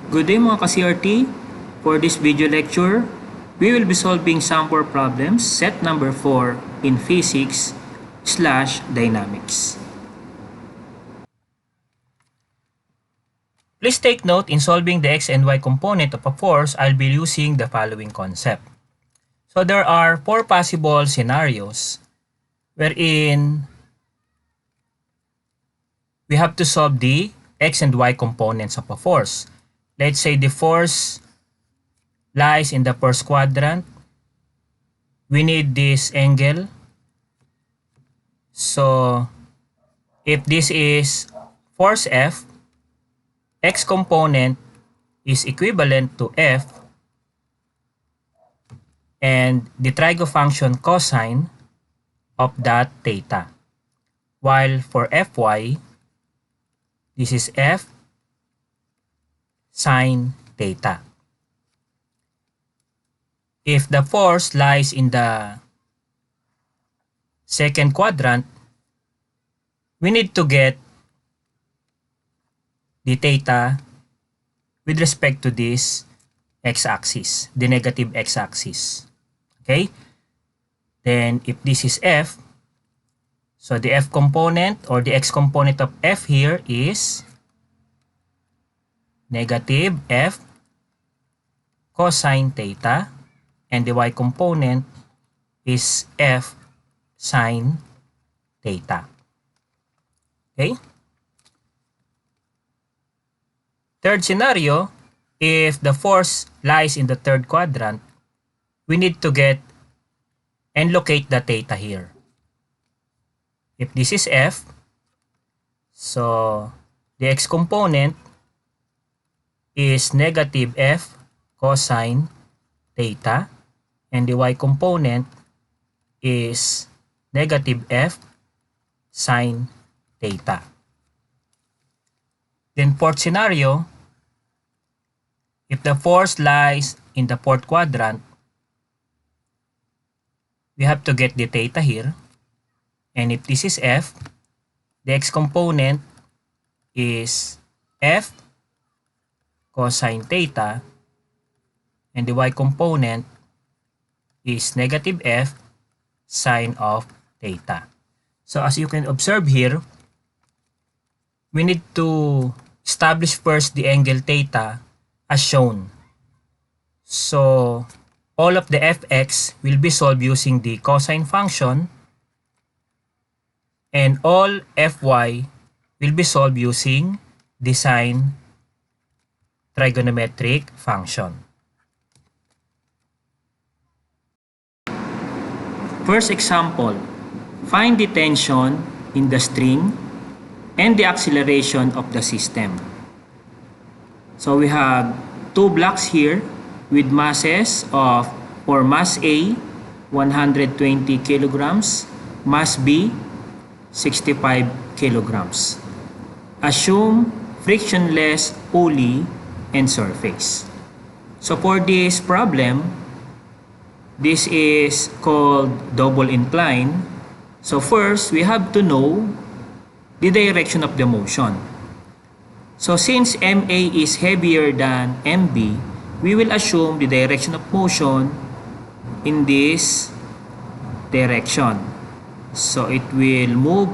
Good day mga ka-CRT. For this video lecture, we will be solving some more problems set number 4 in physics/dynamics. Please take note in solving the x and y component of a force, I'll be using the following concept. So there are 4 possible scenarios wherein we have to solve the x and y components of a force. Let's say the force lies in the first quadrant. We need this angle. So if this is force F, x component is equivalent to F, and the trigo function cosine of that theta. While for Fy, this is F sine theta. If the force lies in the second quadrant, we need to get the theta with respect to this x-axis, the negative x-axis. Okay? Then if this is F, so the F component or the x component of F here is negative F cosine theta, and the y component is F sine theta. Okay? Third scenario, if the force lies in the third quadrant, we need to get and locate the theta here. If this is F, so the x component is negative F cosine theta, and the y component is negative F sine theta. Then fourth scenario, if the force lies in the fourth quadrant, we have to get the theta here. And if this is F, the x component is F cosine theta, and the y component is negative F sine of theta. So as you can observe here, we need to establish first the angle theta as shown. So all of the fx will be solved using the cosine function, and all fy will be solved using the sine trigonometric function. First example, find the tension in the string and the acceleration of the system. So we have two blocks here with masses of, for mass A, 120 kilograms, mass B, 65 kilograms. Assume frictionless pulley and surface. So for this problem, this is called double incline. So first, we have to know the direction of the motion. So since MA is heavier than MB, we will assume the direction of motion in this direction. So it will move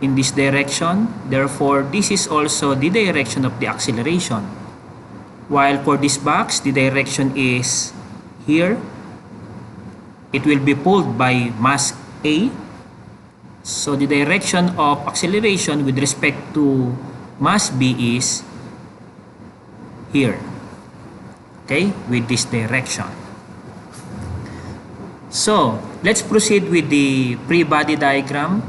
in this direction. Therefore, this is also the direction of the acceleration. While for this box, the direction is here. It will be pulled by mass A. So the direction of acceleration with respect to mass B is here. Okay, with this direction. So let's proceed with the free body diagram.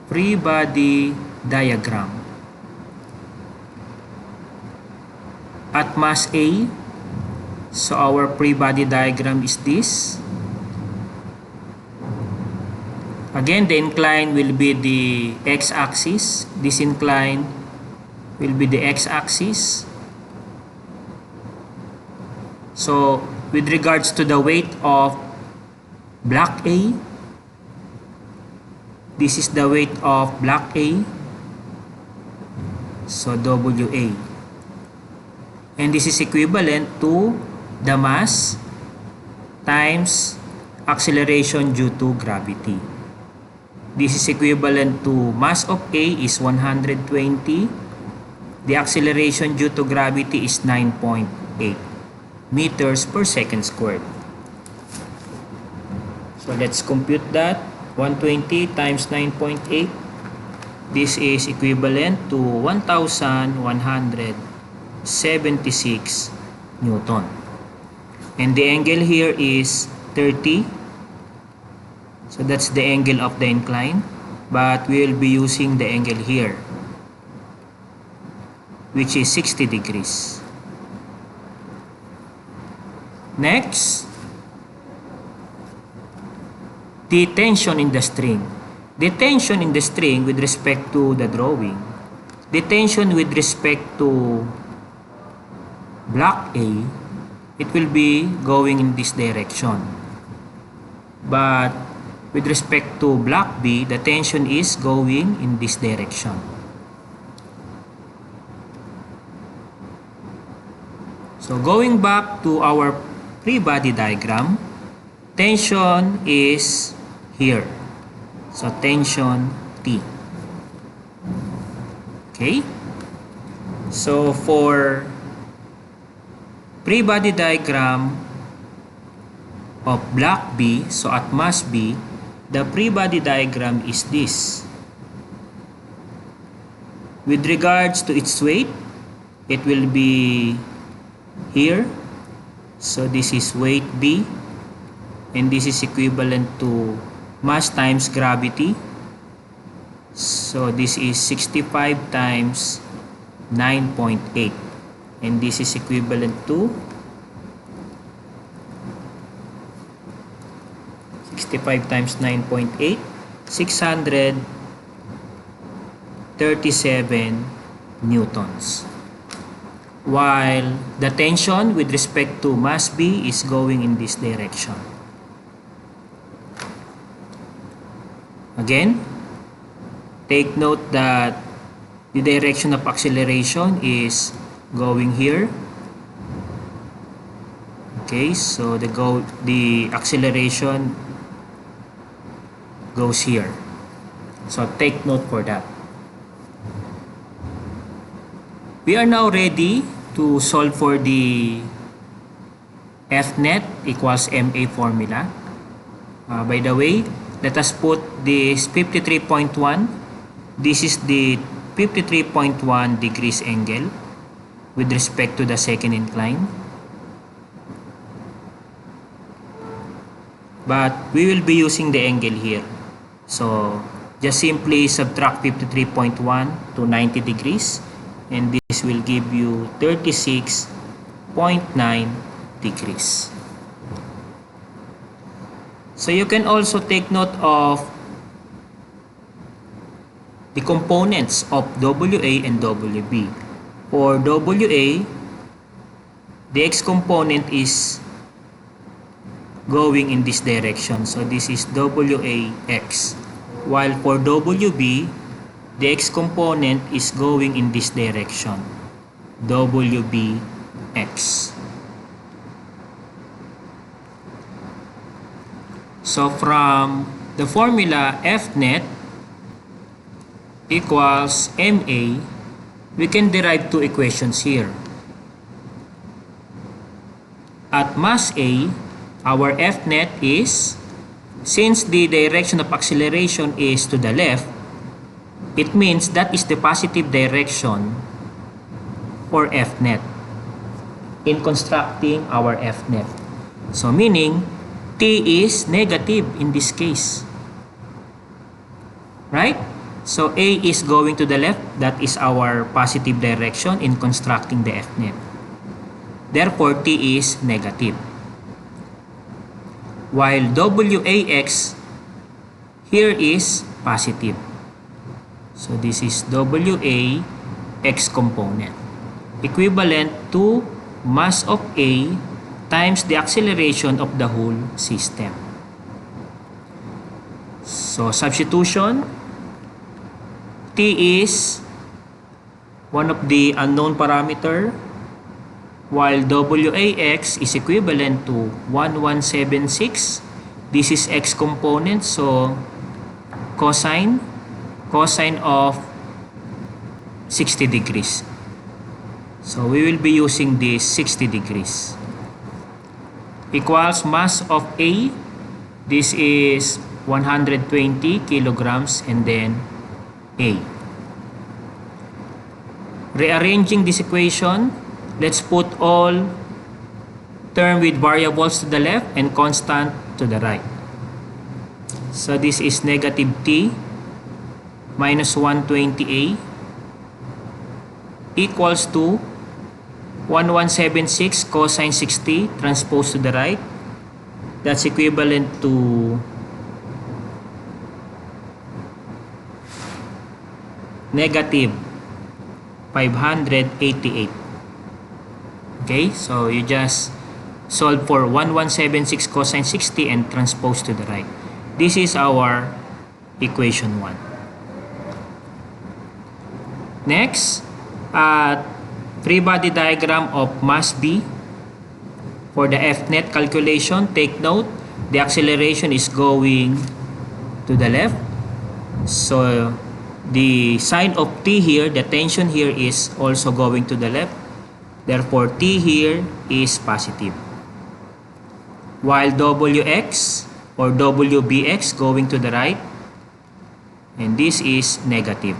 Free body diagram. At mass A, so our free body diagram is this. Again, the incline will be the x-axis. This incline will be the x-axis. So with regards to the weight of block A, This is the weight of block A. So WA. And this is equivalent to the mass times acceleration due to gravity. This is equivalent to mass of A is 120. The acceleration due to gravity is 9.8 meters per second squared. So let's compute that. 120 times 9.8. This is equivalent to 1,176 Newton. And the angle here is 30. So that's the angle of the incline. But we will be using the angle here, which is 60 degrees. Next, the tension in the string. The tension in the string with respect to the drawing, the tension with respect to block A, it will be going in this direction. But with respect to block B, the tension is going in this direction. So going back to our free body diagram, tension is here. So tension T. Okay? So for free body diagram of block B, so at mass B, the free body diagram is this. With regards to its weight, it will be here. So this is weight B, and this is equivalent to mass times gravity. So this is 65 times 9.8, and this is equivalent to 65 times 9.8, 637 newtons. While the tension with respect to mass B is going in this direction. Again, take note that the direction of acceleration is going here. Okay, so the acceleration goes here. So take note for that. We are now ready to solve for the F net equals MA formula. By the way, let us put this 53.1. This is the 53.1 degrees angle with respect to the second incline. But we will be using the angle here. So just simply subtract 53.1 to 90 degrees, and this will give you 36.9 degrees. So you can also take note of the components of WA and WB. For WA, the X component is going in this direction. So this is WAX. While for WB, the X component is going in this direction. WBX. So from the formula F net equals MA, we can derive two equations here. At mass A, our F net is, since the direction of acceleration is to the left, it means that is the positive direction for F net in constructing our F net. So meaning, T is negative in this case. Right? So A is going to the left. That is our positive direction in constructing the F net. Therefore, T is negative. While WAX here is positive. So this is WAX component, equivalent to mass of A times the acceleration of the whole system. So substitution, T is one of the unknown parameter, while WAX is equivalent to 1176. This is X component, so cosine of 60 degrees. So we will be using this 60 degrees. Equals mass of A. This is 120 kilograms and then A. Rearranging this equation, let's put all term with variables to the left and constant to the right. So this is negative T minus 120A equals to 1176 cosine 60 transposed to the right. That's equivalent to negative 588. Okay, so you just solve for 1176 cosine 60 and transpose to the right. This is our equation 1. Next, free body diagram of mass B. For the F-net calculation, take note, the acceleration is going to the left. So the sign of T here, the tension here is also going to the left. Therefore, T here is positive. While WX or WBX going to the right, and this is negative.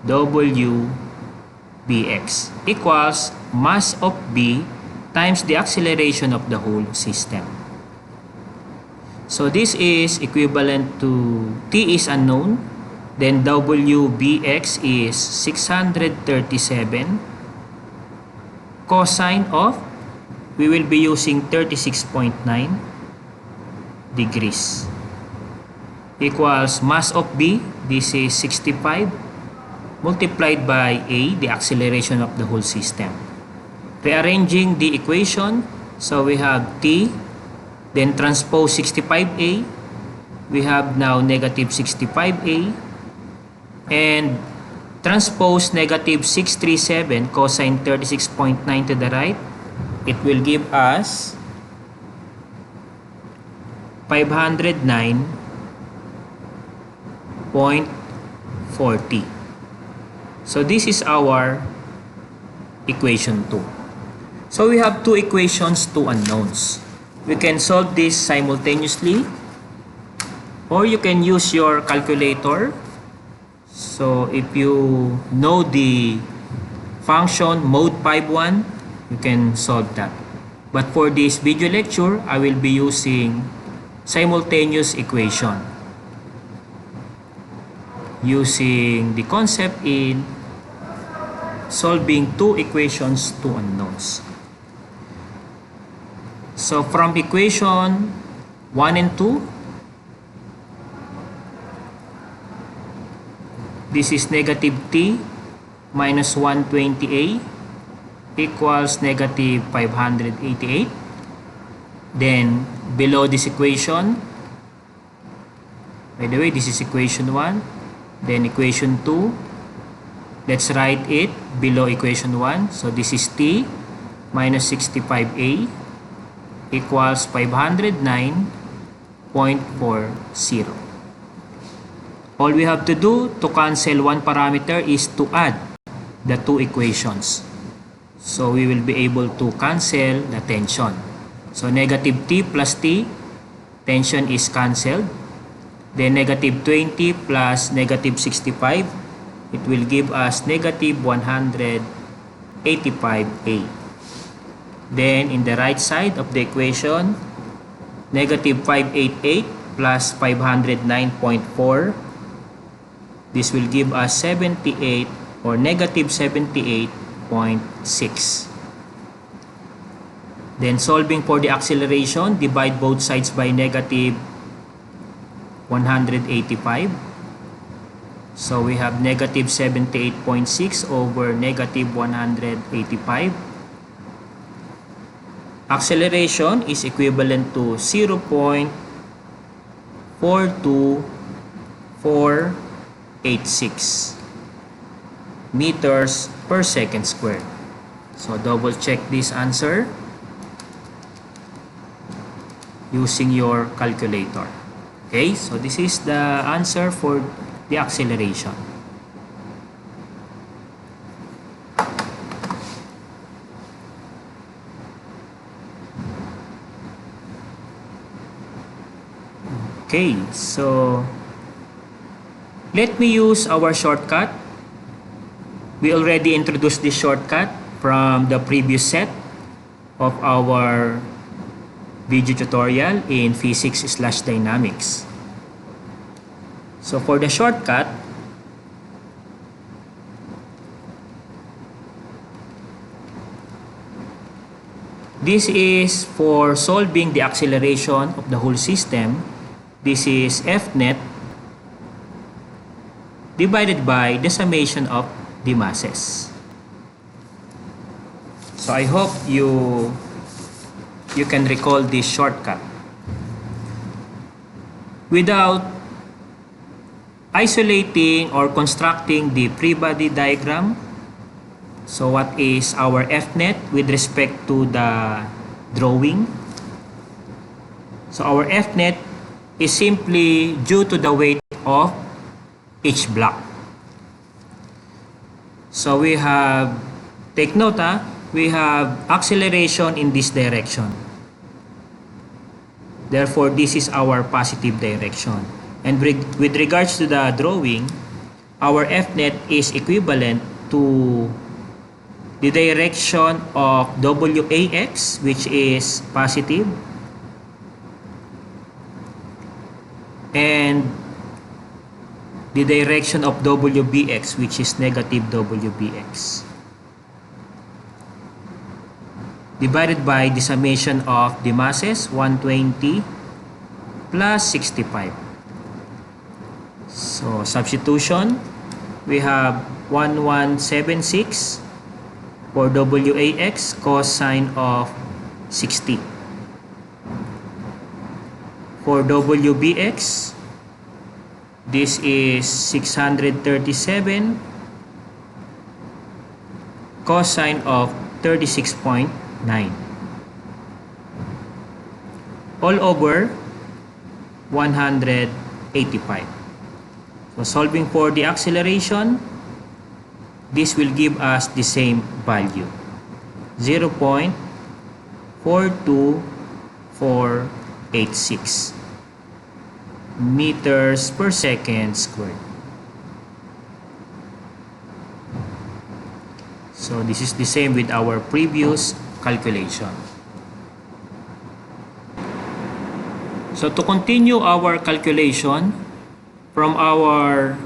WBX equals mass of B times the acceleration of the whole system. So this is equivalent to T is unknown, then WBX is 637 cosine of, we will be using 36.9 degrees, equals mass of B, this is 65, multiplied by A, the acceleration of the whole system. Rearranging the equation, so we have T, then transpose 65A, we have now negative 65A, and transpose negative 637 cosine 36.9 to the right, it will give us 509.40. So this is our equation 2. So we have two equations, two unknowns. We can solve this simultaneously, or you can use your calculator. So if you know the function mode 5.1, you can solve that. But for this video lecture, I will be using simultaneous equation using the concept in solving two equations, two unknowns. So from equation 1 and 2, this is negative T minus 120A equals negative 588. Then below this equation, by the way, this is equation 1, then equation 2, let's write it below equation 1. So this is T minus 65A equals 509.40. All we have to do to cancel one parameter is to add the two equations. So we will be able to cancel the tension. So negative T plus T, tension is cancelled. Then negative 20 plus negative 65, it will give us negative 185A. Then in the right side of the equation, negative 588 plus 509.4, this will give us 78 or negative 78.6. Then solving for the acceleration, divide both sides by negative 185. So we have negative 78.6 over negative 185. Acceleration is equivalent to 0.42 0.486 meters per second squared. So double check this answer using your calculator. Okay, so this is the answer for the acceleration. Okay, so let me use our shortcut. We already introduced this shortcut from the previous set of our video tutorial in physics/dynamics. So for the shortcut, this is for solving the acceleration of the whole system. This is F net divided by the summation of the masses. So I hope you can recall this shortcut. Without isolating or constructing the free body diagram, so what is our F net with respect to the drawing? So our F net is simply due to the weight of each block. So we have, take note, we have acceleration in this direction. Therefore, this is our positive direction. And with regards to the drawing, our F net is equivalent to the direction of WAX, which is positive, and the direction of WBX, which is negative WBX, divided by the summation of the masses, 120 plus 65. So substitution, we have 1176 for WAX, cosine of 60. For WBX, this is 637 cosine of 36.9 all over 185. So solving for the acceleration, this will give us the same value, 0.42486 meters per second squared. So this is the same with our previous calculation. So to continue our calculation, from our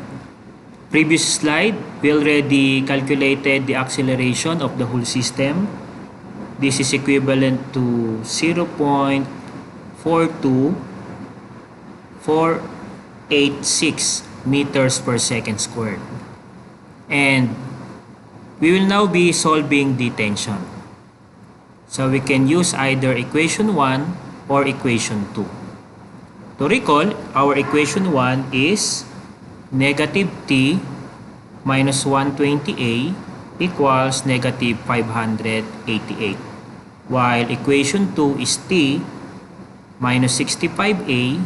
previous slide, we already calculated the acceleration of the whole system. This is equivalent to 0.42486 meters per second squared. And we will now be solving the tension. So we can use either equation 1 or equation 2. To recall, our equation 1 is negative t minus 120a equals negative 588. While equation 2 is t minus 65a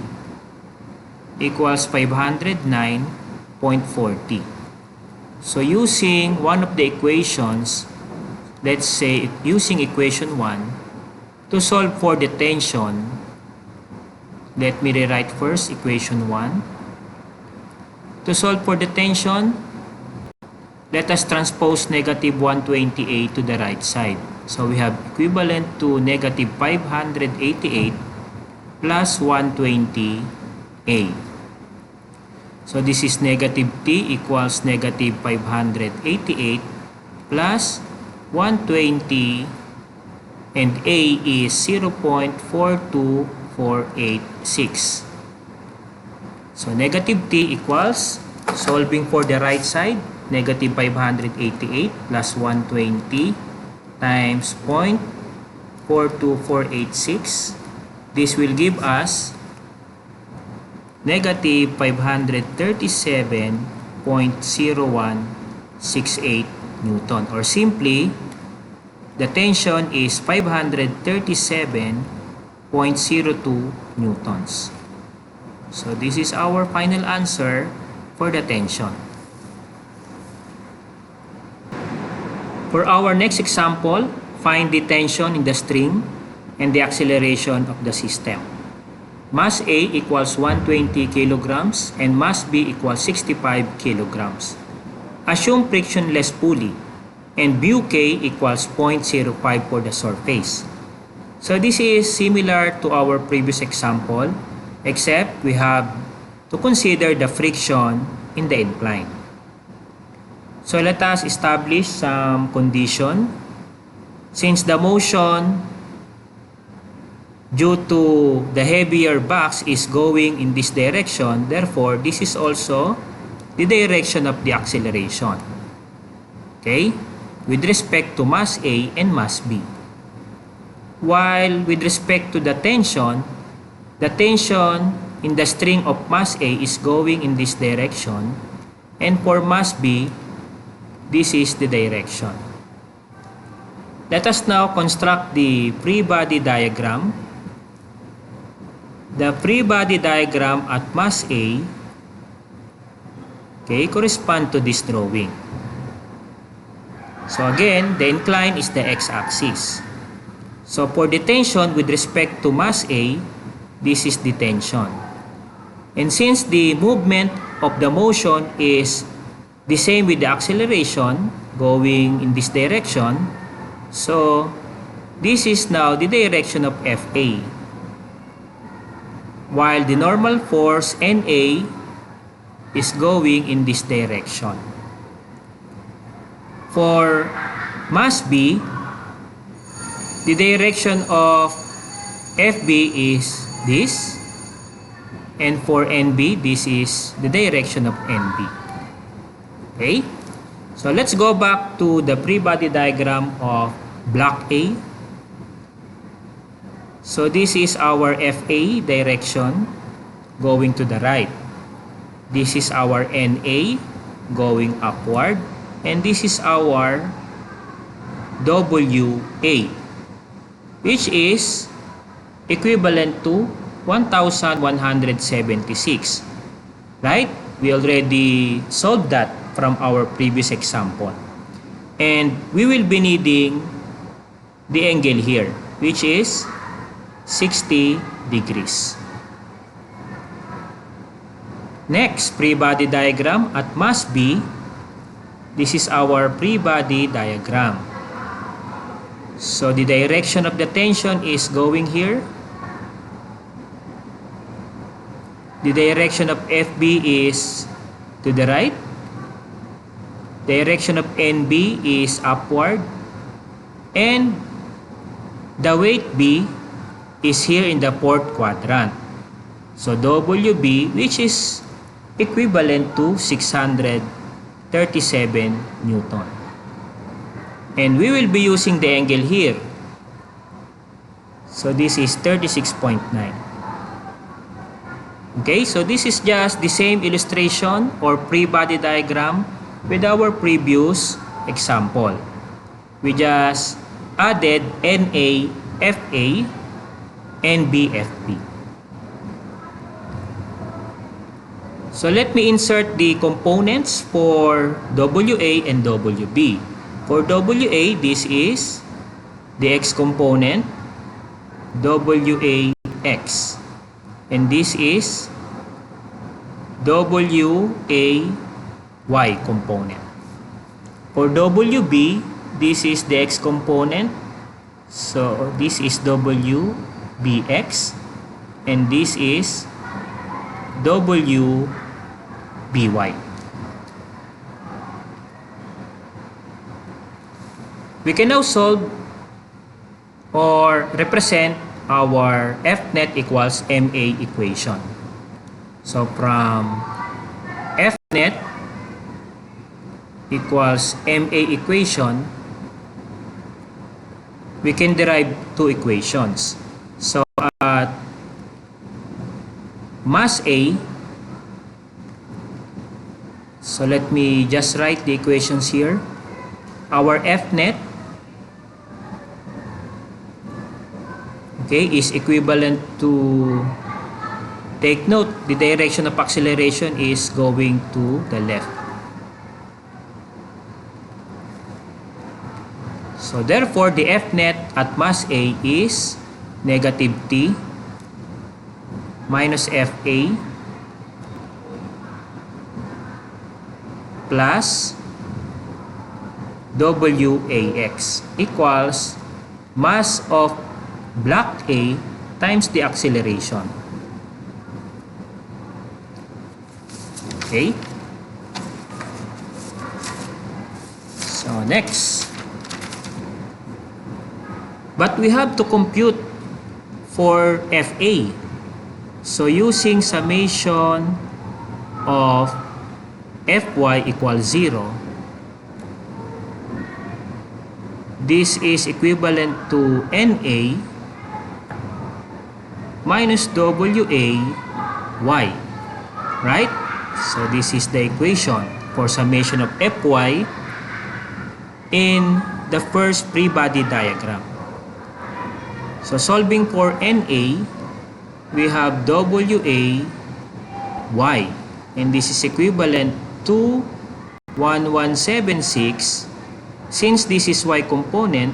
equals 509.40. So using one of the equations, let's say using equation 1, to solve for the tension, let me rewrite first equation 1. To solve for the tension, let us transpose negative 120a to the right side. So we have equivalent to negative 588 plus 120a. So this is negative t equals negative 588 plus 120, and a is 0.42486. So negative t equals, solving for the right side, negative 588 plus 120 times 0.42486. This will give us negative 537.0168 Newton, or simply the tension is 537.02 newtons. So this is our final answer for the tension. For our next example, find the tension in the string and the acceleration of the system. Mass A equals 120 kilograms and mass B equals 65 kilograms. Assume frictionless pulley and mu k equals 0.05 for the surface. So this is similar to our previous example, except we have to consider the friction in the incline. So let us establish some condition. Since the motion due to the heavier box is going in this direction, therefore this is also the direction of the acceleration. Okay? With respect to mass A and mass B. While with respect to the tension in the string of mass A is going in this direction, and for mass B, this is the direction. Let us now construct the free body diagram. The free body diagram at mass A, okay, correspond to this drawing. So again, the incline is the x-axis. So for the tension with respect to mass A, this is the tension. And since the movement of the motion is the same with the acceleration going in this direction, so this is now the direction of FA. While the normal force NA is going in this direction. For mass B, the direction of FB is this, and for NB, this is the direction of NB. Okay? So let's go back to the free body diagram of block A. So this is our FA direction going to the right. This is our NA going upward. And this is our WA, which is equivalent to 1,176. Right? We already solved that from our previous example. And we will be needing the angle here, which is 60 degrees. Next, free body diagram at mass B. This is our free body diagram. So the direction of the tension is going here. The direction of FB is to the right. Direction of NB is upward. And the weight B is here in the fourth quadrant. So WB, which is equivalent to 637 Newton. And we will be using the angle here. So this is 36.9. Okay, so this is just the same illustration or free body diagram with our previous example. We just added NA, FA, and BFP. So let me insert the components for WA and WB. For WA, this is the X component, WAX. And this is WAY component. For WB, this is the X component. So this is WBX. And this is WBY. We can now solve or represent our Fnet equals MA equation. So from Fnet equals MA equation, we can derive two equations. So at mass A, So let me just write the equations here. Our F net, okay, is equivalent to, take note, the direction of acceleration is going to the left. So therefore, the F net at mass A is negative T minus FA plus WAX equals mass of block A times the acceleration. Okay? So next. But we have to compute for FA. So using summation of Fy equals 0, this is equivalent to NA minus WA y, right? So this is the equation for summation of Fy in the first free body diagram. So solving for NA, we have WA y, and this is equivalent to 1176. Since this is y component,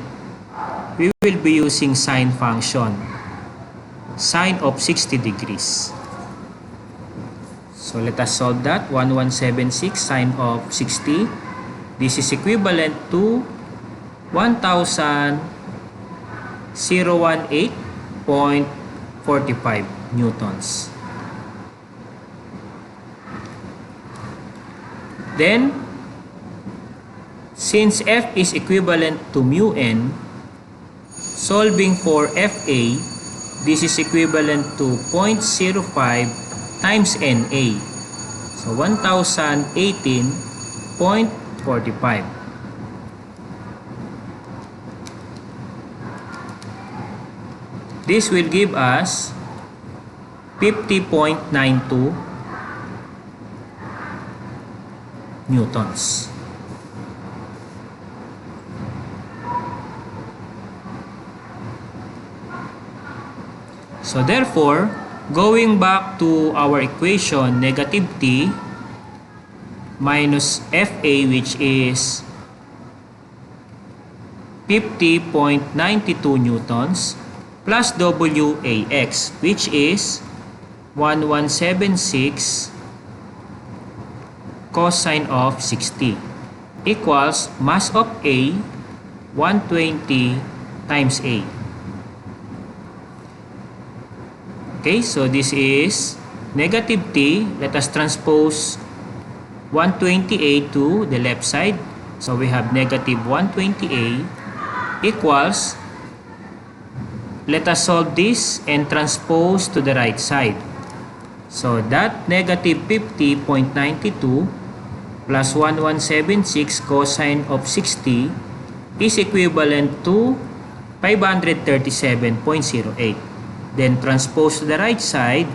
we will be using sine function, sine of 60 degrees. So let us solve that. 1176 sine of 60. This is equivalent to 1018.45 newtons. Then, since F is equivalent to mu n, solving for Fa, this is equivalent to 0.05 times Na. So 1018.45. This will give us 50.92 newtons. So therefore, going back to our equation, negative T minus Fa, which is 50.92 newtons, plus WAX, which is 1176 cosine of 60, equals mass of A 120 times A. Okay, so this is negative T. Let us transpose 120A to the left side. So we have negative 120A equals, let us solve this and transpose to the right side. So that negative 50.92 plus 1176 cosine of 60 is equivalent to 537.08. Then transpose to the right side,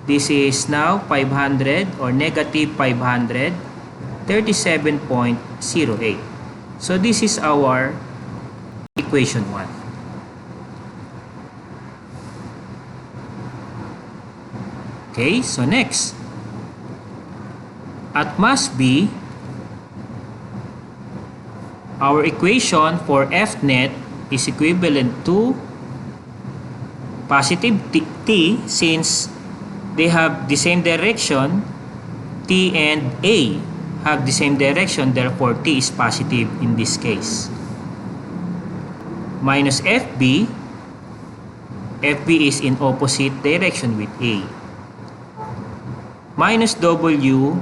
this is now 500 or negative 537.08. So this is our equation 1. Okay, so next. At mass B, our equation for F net is equivalent to positive T, since they have the same direction. T and A have the same direction, therefore T is positive in this case. Minus FB. FB is in opposite direction with A. Minus WBX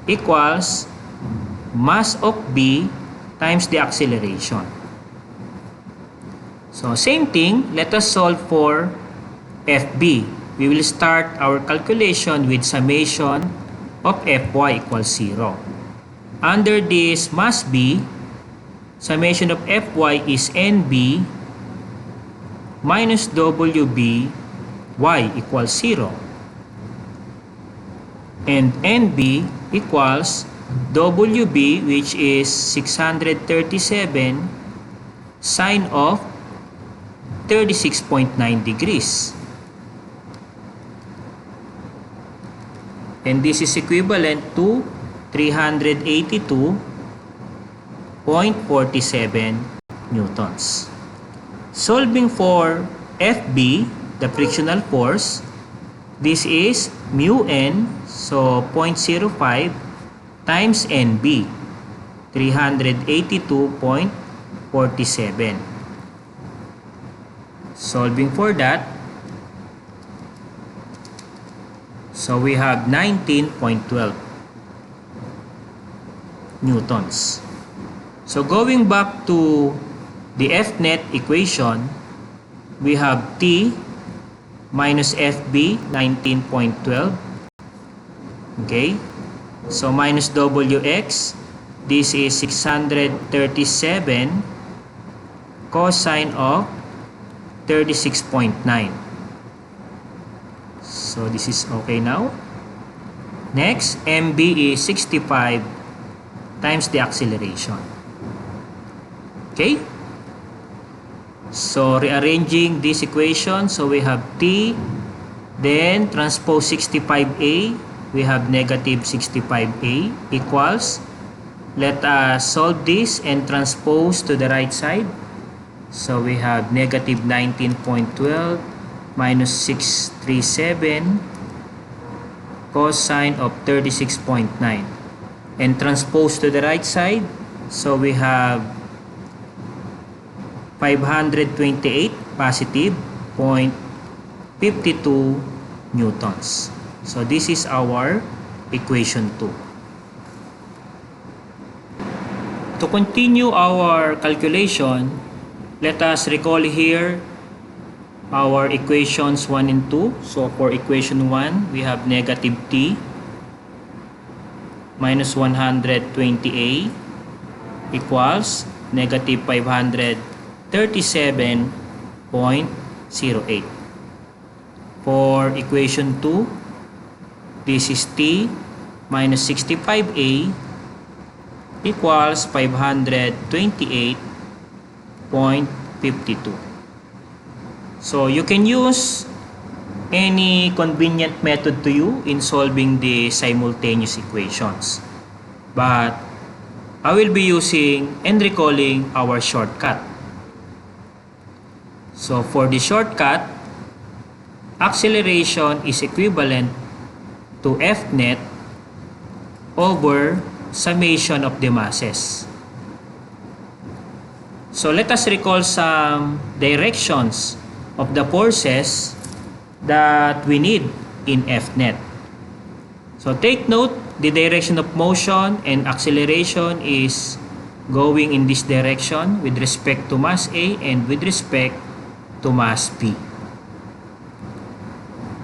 equals mass of B times the acceleration. So same thing, let us solve for FB. We will start our calculation with summation of Fy equals 0. Under this mass B, summation of Fy is NB minus WB y equals 0. And NB equals WB, which is 637 sine of 36.9 degrees. And this is equivalent to 382.47 newtons. Solving for FB, the frictional force, this is mu n, so 0.05 times NB, 382.47. Solving for that, so we have 19.12 newtons. So going back to the Fnet equation, we have T minus FB, 19.12. Okay, so minus WX, this is 637 cosine of 36.9. So this is okay now. Next, MB is 65 times the acceleration. Okay? So rearranging this equation, so we have T, then transpose 65A, we have negative 65A equals, let us solve this and transpose to the right side. So we have negative 19.12 minus 637 cosine of 36.9. And transpose to the right side, so we have 528 positive 0.52 newtons. So this is our equation 2. To continue our calculation, let us recall here our equations 1 and 2. So for equation 1, we have negative T minus 120A equals negative 537.08. For equation 2, this is T minus 65A equals 528.52. So you can use any convenient method to you in solving the simultaneous equations. But I will be using and recalling our shortcut. So for the shortcut, acceleration is equivalent to Fnet over summation of the masses. So let us recall some directions of the forces that we need in Fnet. So take note, the direction of motion and acceleration is going in this direction with respect to mass A and with respect to mass B.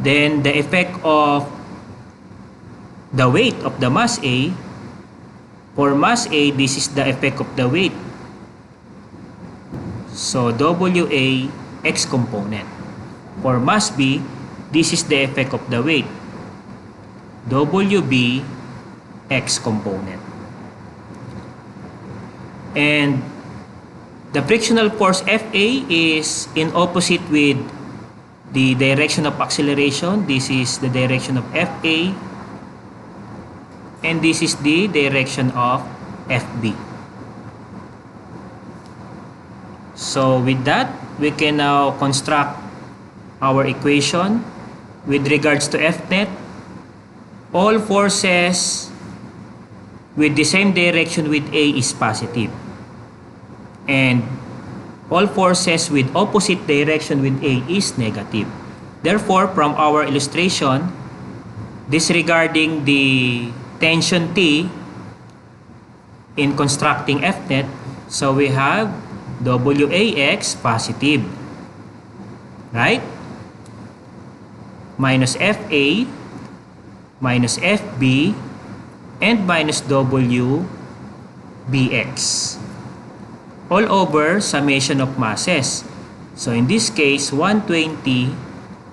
Then the effect of the weight of the mass A, for mass A, this is the effect of the weight. So WA X component. For mass B, this is the effect of the weight. WB X component. And the frictional force FA is in opposite with the direction of acceleration. This is the direction of FA. And this is the direction of FB. So with that, we can now construct our equation with regards to Fnet. All forces with the same direction with A is positive. And all forces with opposite direction with A is negative. Therefore, from our illustration, disregarding the tension T in constructing Fnet, so we have WAX positive, right? Minus FA, minus FB, and minus WBX. All over summation of masses. So in this case, 120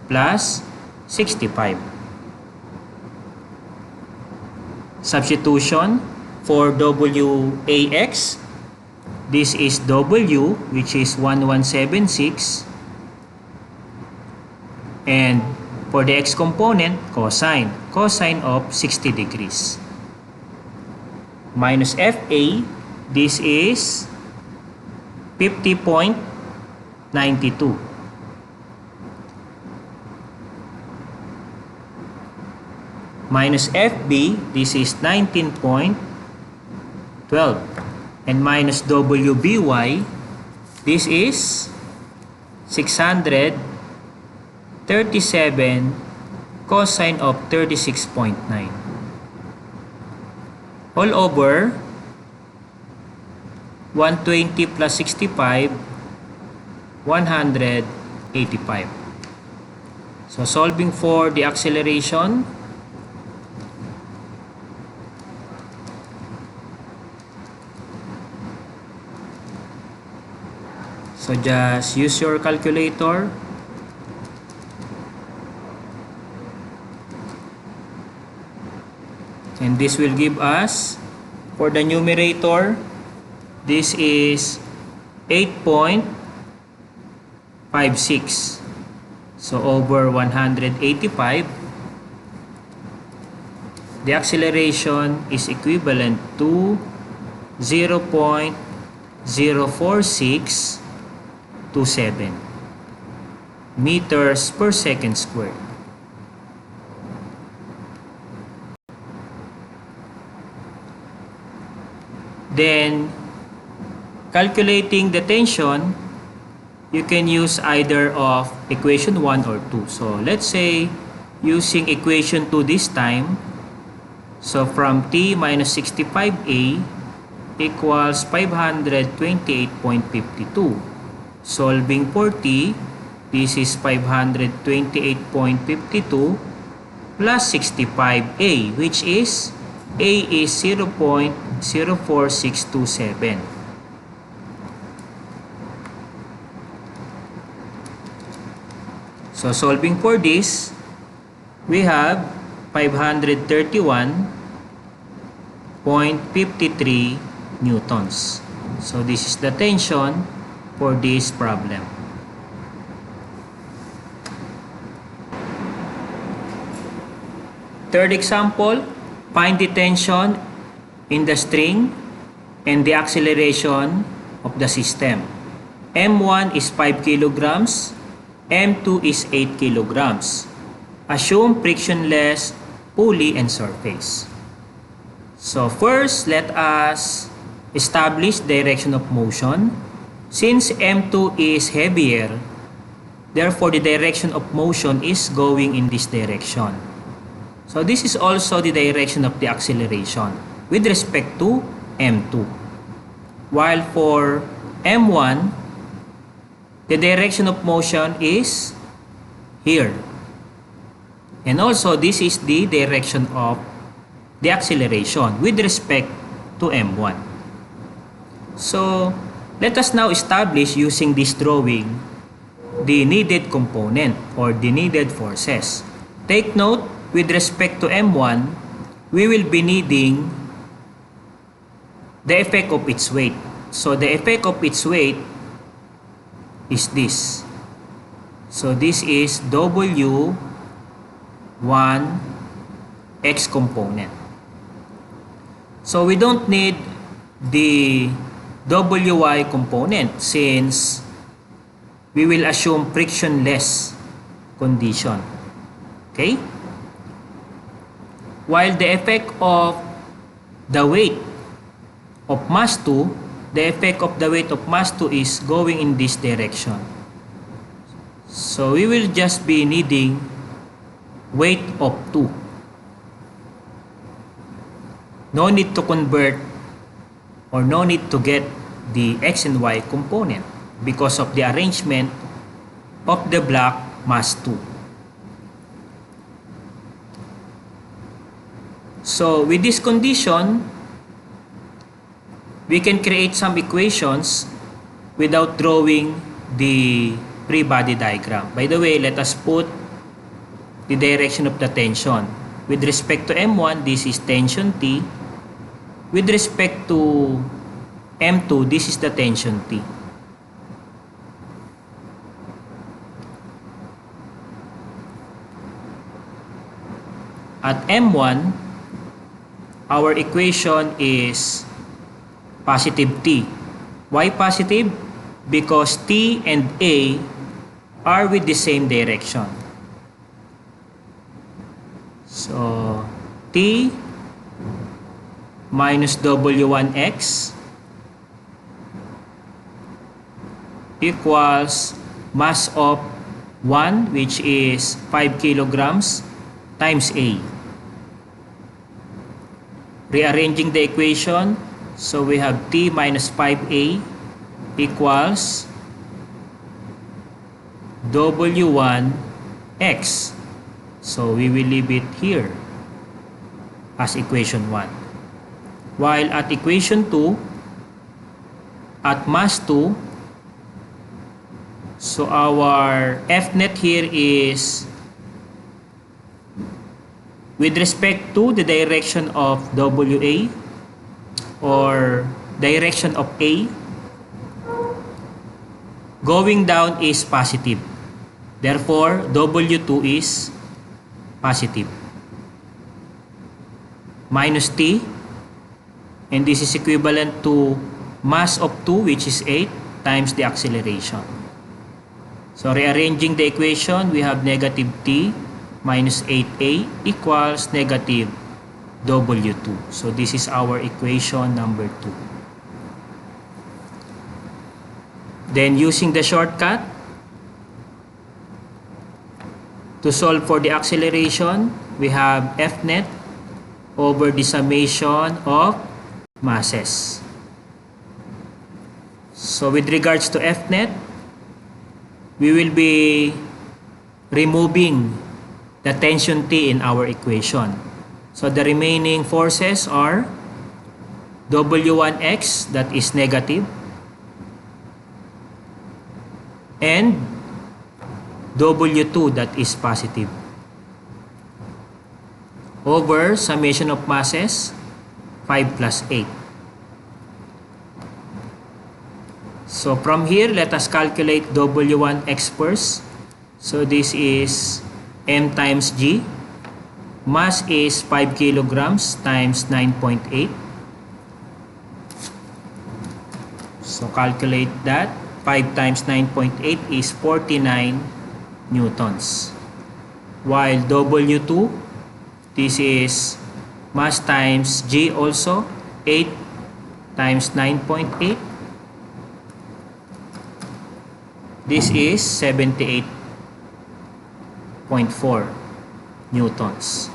plus 65. Substitution for WAX. This is W, which is 1176. And for the X component, cosine. Cosine of 60 degrees. Minus FA, this is 50.92. Minus FB, this is 19.12. And minus WBY, this is 637 cosine of 36.9. All over 120 plus 65, 185. So solving for the acceleration, so just use your calculator. And this will give us, for the numerator, this is 8.56. So over 185, the acceleration is equivalent to 0.04627 meters per second squared. Then, calculating the tension, you can use either of equation 1 or 2. So, let's say, using equation 2 this time, so from T minus 65A equals 528.52. Solving for T, this is 528.52 plus 65A, which is A is 0.04627. So solving for this, we have 531.53 newtons. So this is the tension for this problem. Third example, find the tension in the string and the acceleration of the system. M1 is 5 kilograms, M2 is 8 kilograms. Assume frictionless pulley and surface. So first, let us establish direction of motion. Since M2 is heavier, therefore the direction of motion is going in this direction. So this is also the direction of the acceleration with respect to M2. While for M1, the direction of motion is here. And also this is the direction of the acceleration with respect to M1. So let us now establish using this drawing the needed component or the needed forces. Take note, with respect to M1, we will be needing the effect of its weight. So the effect of its weight is this. So this is W1 X component. So we don't need the WY component since we will assume frictionless condition. Okay? While the effect of the weight of mass 2, the effect of the weight of mass 2 is going in this direction. So we will just be needing weight of 2. No need to convert or no need to get the X and Y component because of the arrangement of the block mass 2. So with this condition, we can create some equations without drawing the free body diagram. By the way, let us put the direction of the tension. With respect to M1, this is tension T. With respect to M2, this is the tension T. At M1, our equation is positive T. Why positive? Because T and A are with the same direction. So, T minus W1x equals mass of 1, which is 5 kilograms, times A. Rearranging the equation, so we have T minus 5A equals W1x. So we will leave it here as equation 1. While at equation 2, at mass 2, so our F net here is with respect to the direction of WA or direction of A, going down is positive. Therefore, W2 is positive. Minus T, and this is equivalent to mass of 2, which is 8, times the acceleration. So rearranging the equation, we have negative T minus 8A equals negative W2. So this is our equation number 2. Then using the shortcut, to solve for the acceleration, we have F net over the summation of masses. So with regards to F net, we will be removing the tension T in our equation. So the remaining forces are W1x, that is negative, and W2, that is positive, over summation of masses 5 plus 8. So from here, let us calculate W1x first. So this is M times G. Mass is 5 kilograms times 9.8. So calculate that. 5 times 9.8 is 49 newtons. While W2, this is mass times G also, 8 times 9.8. This is 78.4 newtons.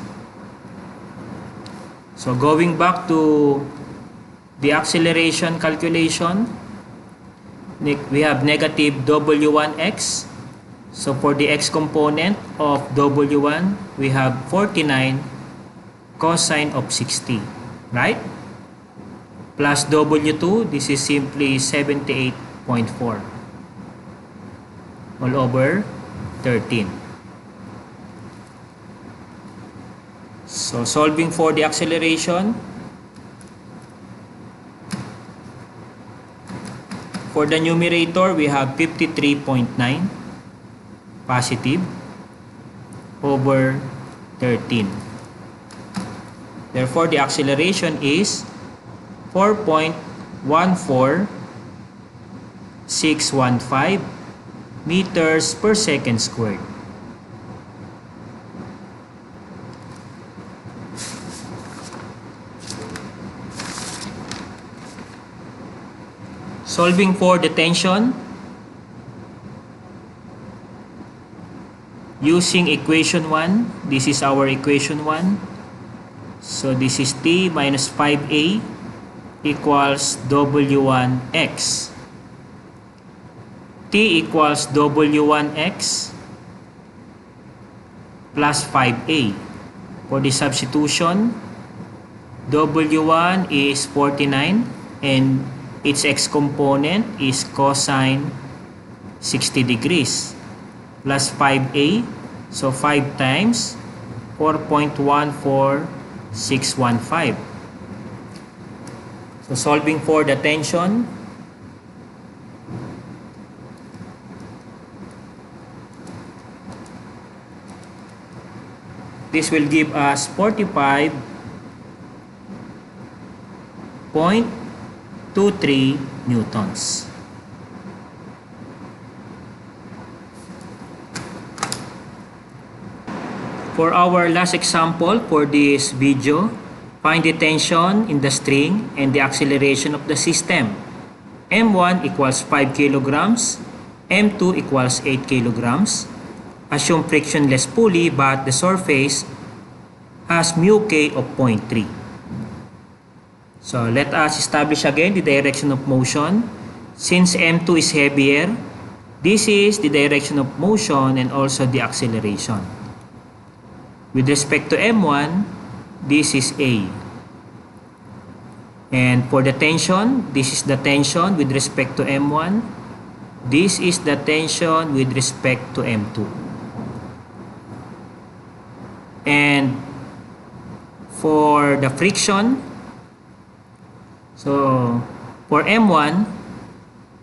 So going back to the acceleration calculation, we have negative W1x. So for the x component of W1, we have 49 cosine of 60, right? Plus W2, this is simply 78.4 all over 13. So solving for the acceleration, for the numerator, we have 53.9 positive over 13. Therefore, the acceleration is 4.14615 meters per second squared. Solving for the tension, using equation 1, this is our equation 1. So this is T minus 5A equals W1x. T equals W1x plus 5A. For the substitution, W1 is 49 and its x component is cosine 60 degrees plus 5A. So 5 times 4.14615. So solving for the tension, this will give us 45.23 newtons. For our last example for this video, find the tension in the string and the acceleration of the system. M1 equals 5 kilograms, M2 equals 8 kilograms. Assume frictionless pulley but the surface has mu k of 0.3. So let us establish again the direction of motion. Since M2 is heavier, this is the direction of motion and also the acceleration. With respect to M1, this is A. And for the tension, this is the tension with respect to M1. This is the tension with respect to M2. And for the friction, so for M1,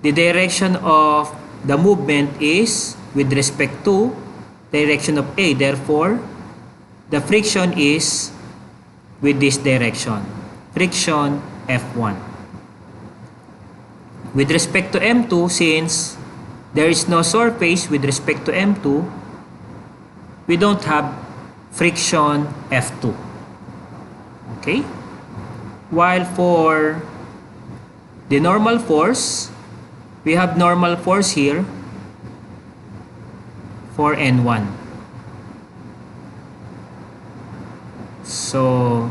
the direction of the movement is with respect to direction of A. Therefore, the friction is with this direction. Friction F1. With respect to M2, since there is no surface with respect to M2, we don't have friction F2. Okay? While for the normal force, we have normal force here for N1. So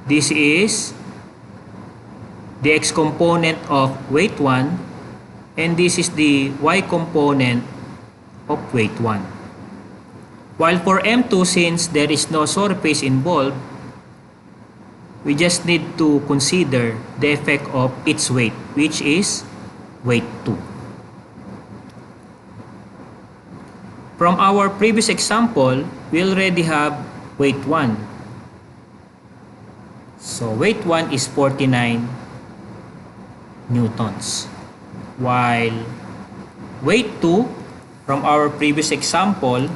this is the x component of weight 1 and this is the y component of weight 1. While for M2, since there is no surface involved, we just need to consider the effect of its weight, which is weight 2. From our previous example, we already have weight 1. So weight 1 is 49 newtons. While weight 2, from our previous example,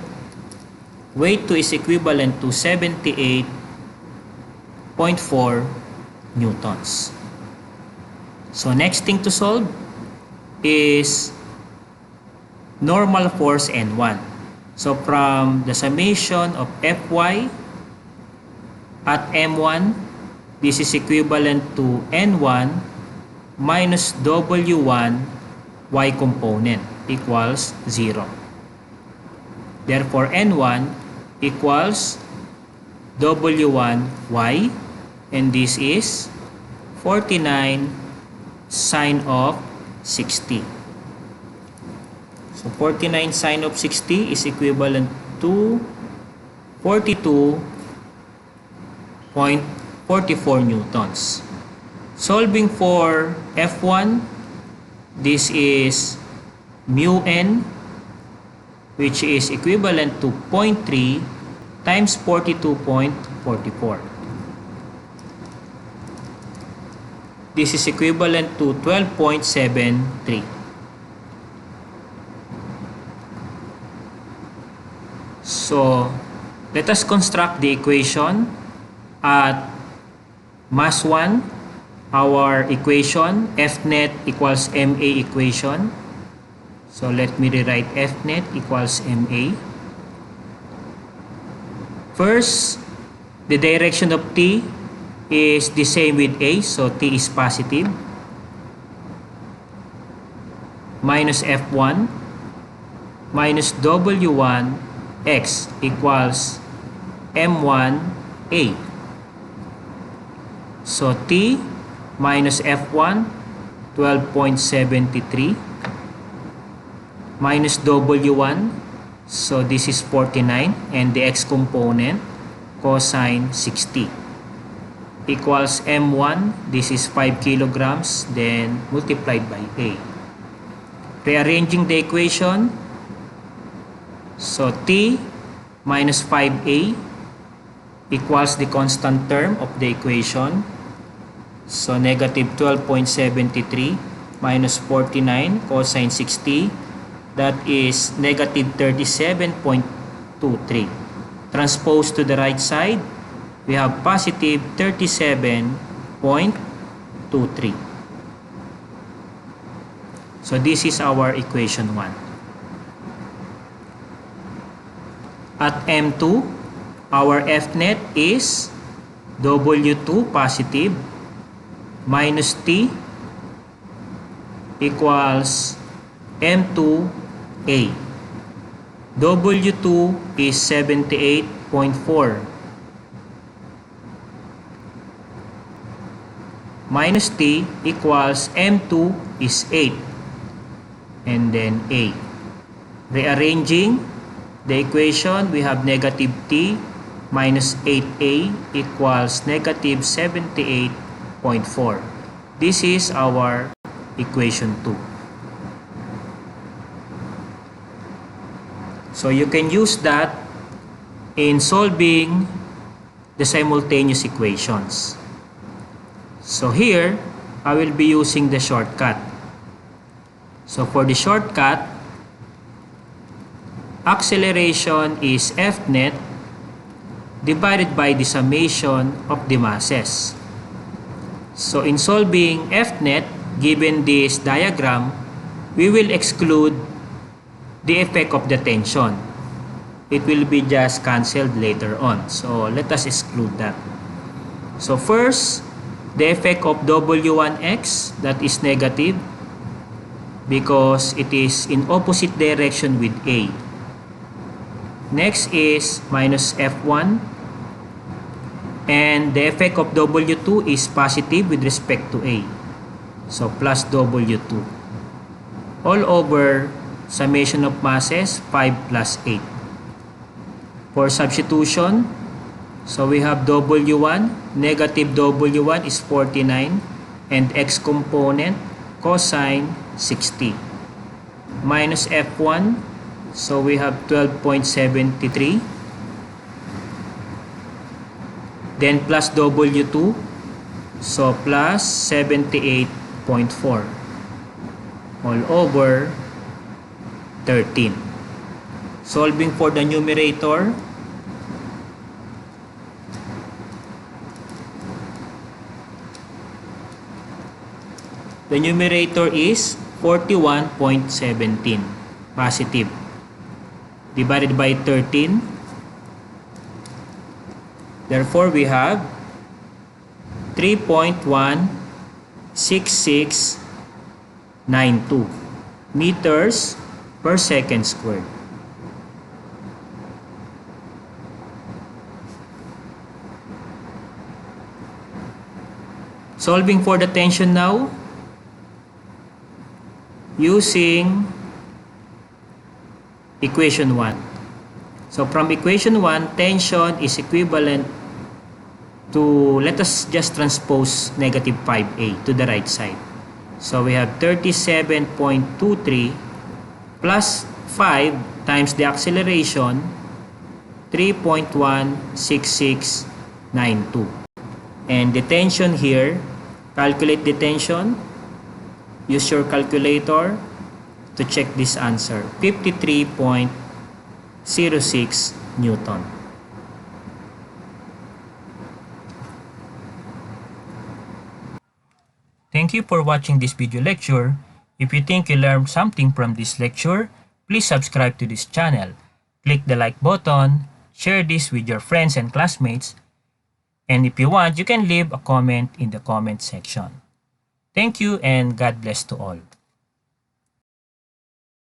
weight 2 is equivalent to 78.4 newtons. So next thing to solve is normal force N1. So from the summation of Fy at M1, this is equivalent to N1 minus W1 y component equals 0. Therefore, N1 equals W1y and this is 49 sine of 60. So 49 sine of 60 is equivalent to 42.44 newtons. Solving for F1, this is mu n, which is equivalent to 0.3 times 42.44. This is equivalent to 12.73. So let us construct the equation at mass 1. Our equation Fnet equals Ma equation. So let me rewrite Fnet equals Ma. First, the direction of T is the same with A, so T is positive. Minus F1 minus W1 x equals M1A. So T minus F1, 12.73 minus W1, so this is 49 and the x component cosine 60 equals M1, this is 5 kilograms, then multiplied by A. Rearranging the equation, so T minus 5A equals the constant term of the equation. So negative 12.73 minus 49 cosine 60, that is negative 37.23. Transpose to the right side, we have positive 37.23. So this is our equation 1. At M2, our F net is W2 positive minus T equals M2A. W2 is 78.4 minus T equals M2 is 8 and then A. Rearranging the equation, we have negative T minus 8A equals negative 78.4. This is our equation 2. So you can use that in solving the simultaneous equations. So here, I will be using the shortcut. So for the shortcut, acceleration is F net divided by the summation of the masses. So in solving F net, given this diagram, we will exclude the effect of the tension. It will be just cancelled later on. So let us exclude that. So first, the effect of W1x, that is negative because it is in opposite direction with A. Next is minus F1, and the effect of W2 is positive with respect to A. So plus W2 all over summation of masses 5 plus 8. For substitution, so we have W1, negative W1 is 49 and X component cosine 60 minus F1, so we have 12.73, then plus W2, so plus 78.4 all over 13. Solving for the numerator, the numerator is 41.17 positive divided by 13. Therefore, we have 3.16692 meters per second squared. Solving for the tension now, using equation 1. So from equation 1, tension is equivalent to, let us just transpose negative 5A to the right side. So we have 37.23 plus 5 times the acceleration, 3.16692. And the tension here, calculate the tension. Use your calculator to check this answer. 53.06 Newton. Thank you for watching this video lecture. If you think you learned something from this lecture, please subscribe to this channel. Click the like button, share this with your friends and classmates, and if you want, you can leave a comment in the comment section. Thank you and God bless to all.